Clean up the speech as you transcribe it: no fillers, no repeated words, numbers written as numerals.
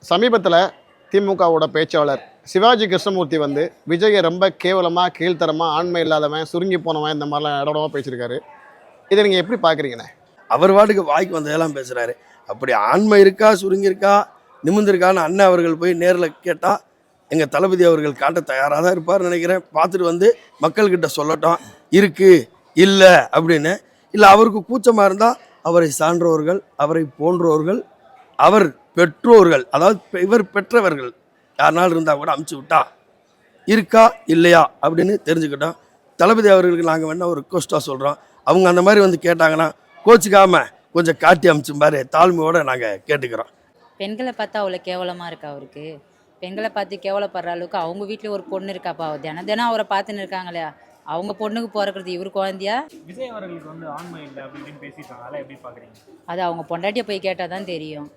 சமீபத்தில் திமுகவோட பேச்சாளர் சிவாஜி கிருஷ்ணமூர்த்தி வந்து விஜயை ரொம்ப கேவலமாக கீழ்த்தரமாக ஆண்மை இல்லாதவன் சுருங்கி போனவன் இந்த மாதிரிலாம் இடமா பேசியிருக்காரு. இதை நீங்கள் எப்படி பார்க்குறீங்கண்ணே? அவர் வாட்டுக்கு வாய்க்கு வந்ததெல்லாம் பேசுகிறாரு. அப்படி ஆண்மை இருக்கா சுருங்கியிருக்கா நிமிர்ந்திருக்கான்னு அண்ணன் அவர்கள் போய் நேரில் கேட்டால் எங்கள் தளபதி அவர்கள் காட்ட தயாராக தான் இருப்பார் நினைக்கிறேன். பார்த்துட்டு வந்து மக்கள்கிட்ட சொல்லட்டும் இருக்குது இல்லை அப்படின்னு. இல்லை அவருக்கு கூச்சமாக இருந்தால் அவரை சான்றோர்கள், அவரை போன்றோர்கள், அவர் பெற்றோர்கள், அதாவது இவர் பெற்றவர்கள் யாருனாலும் இருந்தால் கூட அமுச்சு விட்டா இருக்கா இல்லையா அப்படின்னு தெரிஞ்சுக்கிட்டோம். தளபதி அவர்களுக்கு நாங்கள் வேணால் ஒரு ரிக்வஸ்ட்டாக சொல்கிறோம். அவங்க அந்த மாதிரி வந்து கேட்டாங்கன்னா கோச்சிக்காமல் கொஞ்சம் காட்டி அமிச்சு மாதிரி தாழ்மையோடு நாங்கள் கேட்டுக்கிறோம். பெண்களை பார்த்தா அவ்வளோ கேவலமாக இருக்கா அவருக்கு? பெண்களை பார்த்து கேவலப்படுற அளவுக்கு அவங்க வீட்டில் ஒரு பொண்ணு இருக்காப்பா, தினம் தினம் அவரை பார்த்துன்னு இருக்காங்களே, அவங்க பொண்ணுக்கு பிறக்கிறது இவர் குழந்தையா? விஜய் அவர்களுக்கு ஆண்மை இல்லை அப்படின்னு பேசிட்டாங்க, அதெல்லாம் எப்படி பார்க்குறீங்க? அது அவங்க பொண்டாட்டியை போய் கேட்டால் தான் தெரியும்.